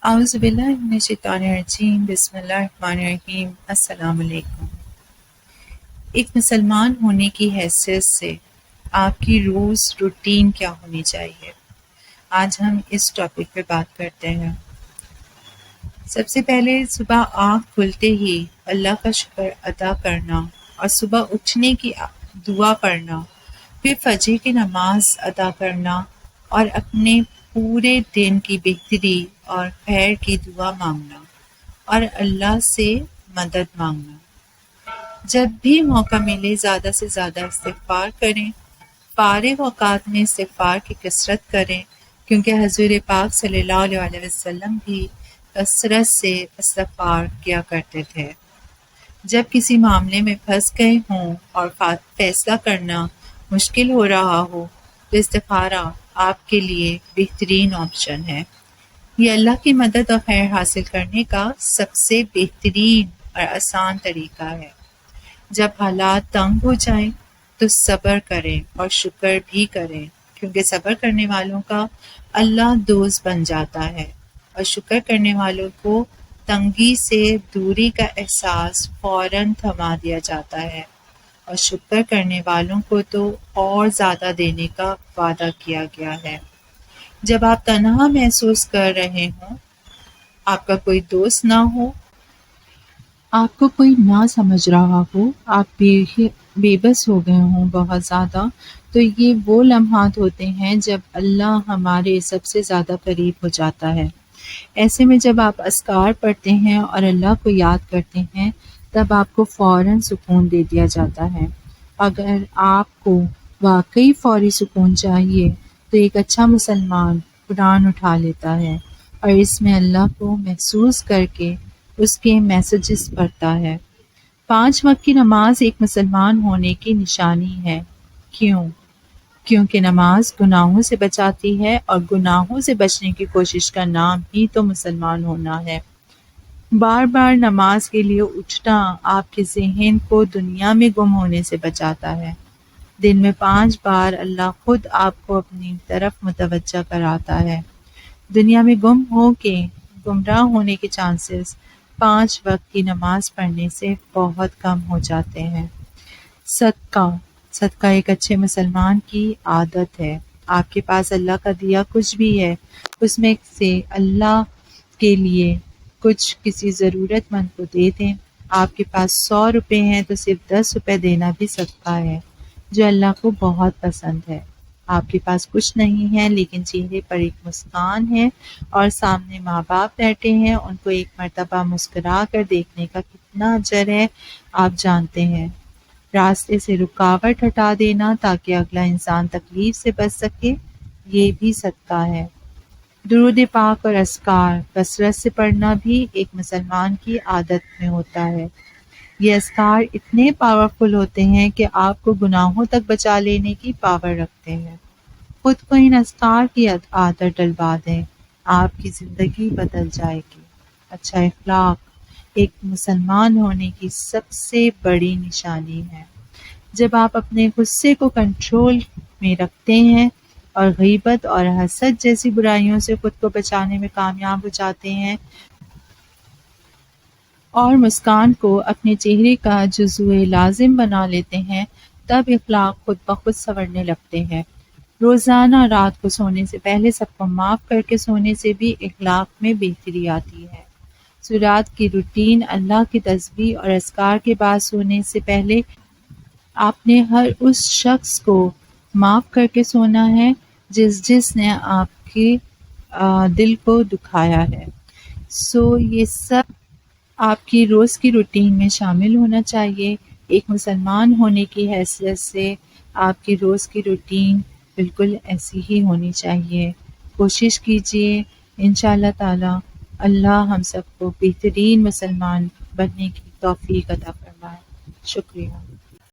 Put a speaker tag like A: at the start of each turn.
A: اعوذ باللہ من الشیطان الرجیم، بسم اللہ الرحمن الرحیم۔ السلام علیکم۔ ایک مسلمان ہونے کی حیثیت سے آپ کی روز روٹین کیا ہونی چاہیے؟ آج ہم اس ٹاپک پہ بات کرتے ہیں۔ سب سے پہلے صبح آنکھ کھلتے ہی اللہ کا شکر ادا کرنا اور صبح اٹھنے کی دعا پڑھنا، پھر فجر کی نماز ادا کرنا اور اپنے پورے دن کی بہتری اور خیر کی دعا مانگنا اور اللہ سے مدد مانگنا۔ جب بھی موقع ملے زیادہ سے زیادہ استغفار کریں، فارغ اوقات میں استغفار کی کثرت کریں، کیونکہ حضور پاک صلی اللہ علیہ وسلم بھی کثرت سے استغفار کیا کرتے تھے۔ جب کسی معاملے میں پھنس گئے ہوں اور فیصلہ کرنا مشکل ہو رہا ہو تو استخارہ آپ کے لیے بہترین آپشن ہے۔ یہ اللہ کی مدد اور خیر حاصل کرنے کا سب سے بہترین اور آسان طریقہ ہے۔ جب حالات تنگ ہو جائیں تو صبر کریں اور شکر بھی کریں، کیونکہ صبر کرنے والوں کا اللہ دوست بن جاتا ہے اور شکر کرنے والوں کو تنگی سے دوری کا احساس فوراً تھما دیا جاتا ہے اور شکر کرنے والوں کو تو اور زیادہ دینے کا وعدہ کیا گیا ہے۔ جب آپ تنہا محسوس کر رہے ہوں، آپ کا کوئی دوست نہ ہو، آپ کو کوئی نہ سمجھ رہا ہو، آپ بے بس ہو گئے ہوں بہت زیادہ، تو یہ وہ لمحات ہوتے ہیں جب اللہ ہمارے سب سے زیادہ قریب ہو جاتا ہے۔ ایسے میں جب آپ اذکار پڑھتے ہیں اور اللہ کو یاد کرتے ہیں، تب آپ کو فوراً سکون دے دیا جاتا ہے۔ اگر آپ کو واقعی فوری سکون چاہیے تو ایک اچھا مسلمان قرآن اٹھا لیتا ہے اور اس میں اللہ کو محسوس کر کے اس کے میسیجز پڑھتا ہے۔ 5 وقت کی نماز ایک مسلمان ہونے کی نشانی ہے۔ کیوں؟ کیونکہ نماز گناہوں سے بچاتی ہے اور گناہوں سے بچنے کی کوشش کا نام ہی تو مسلمان ہونا ہے۔ بار بار نماز کے لیے اٹھنا آپ کے ذہن کو دنیا میں گم ہونے سے بچاتا ہے۔ دن میں 5 بار اللہ خود آپ کو اپنی طرف متوجہ کراتا ہے۔ دنیا میں گم ہو کے گمراہ ہونے کے چانسز 5 وقت کی نماز پڑھنے سے بہت کم ہو جاتے ہیں۔ صدقہ ایک اچھے مسلمان کی عادت ہے۔ آپ کے پاس اللہ کا دیا کچھ بھی ہے، اس میں سے اللہ کے لیے کچھ کسی ضرورت مند کو دے دیں۔ آپ کے پاس 100 روپے ہیں تو صرف 10 روپے دینا بھی صدقہ ہے، جو اللہ کو بہت پسند ہے۔ آپ کے پاس کچھ نہیں ہے لیکن چہرے پر ایک مسکان ہے اور سامنے ماں باپ بیٹھے ہیں، ان کو ایک مرتبہ مسکرا کر دیکھنے کا کتنا اجر ہے آپ جانتے ہیں۔ راستے سے رکاوٹ ہٹا دینا تاکہ اگلا انسان تکلیف سے بچ سکے، یہ بھی صدقہ ہے۔ درود پاک اور اذکار کثرت سے پڑھنا بھی ایک مسلمان کی عادت میں ہوتا ہے۔ یہ اذکار اتنے پاورفل ہوتے ہیں کہ آپ کو گناہوں تک بچا لینے کی پاور رکھتے ہیں۔ خود کو ان اذکار کی عادت ڈلوا دیں، آپ کی زندگی بدل جائے گی۔ اچھا اخلاق ایک مسلمان ہونے کی سب سے بڑی نشانی ہے۔ جب آپ اپنے غصے کو کنٹرول میں رکھتے ہیں اور غیبت اور حسد جیسی برائیوں سے خود کو بچانے میں کامیاب ہو جاتے ہیں اور مسکان کو اپنے چہرے کا جزو لازم بنا لیتے ہیں، تب اخلاق خود بخود سنورنے لگتے ہیں۔ روزانہ رات کو سونے سے پہلے سب کو معاف کر کے سونے سے بھی اخلاق میں بہتری آتی ہے۔ رات کی روٹین اللہ کی تسبیح اور اذکار کے بعد سونے سے پہلے آپ نے ہر اس شخص کو معاف کر کے سونا ہے جس نے آپ کے دل کو دکھایا ہے۔ یہ سب آپ کی روز کی روٹین میں شامل ہونا چاہیے۔ ایک مسلمان ہونے کی حیثیت سے آپ کی روز کی روٹین بالکل ایسی ہی ہونی چاہیے۔ کوشش کیجیے، انشاءاللہ تعالی اللہ ہم سب کو بہترین مسلمان بننے کی توفیق عطا فرمائے۔ شکریہ۔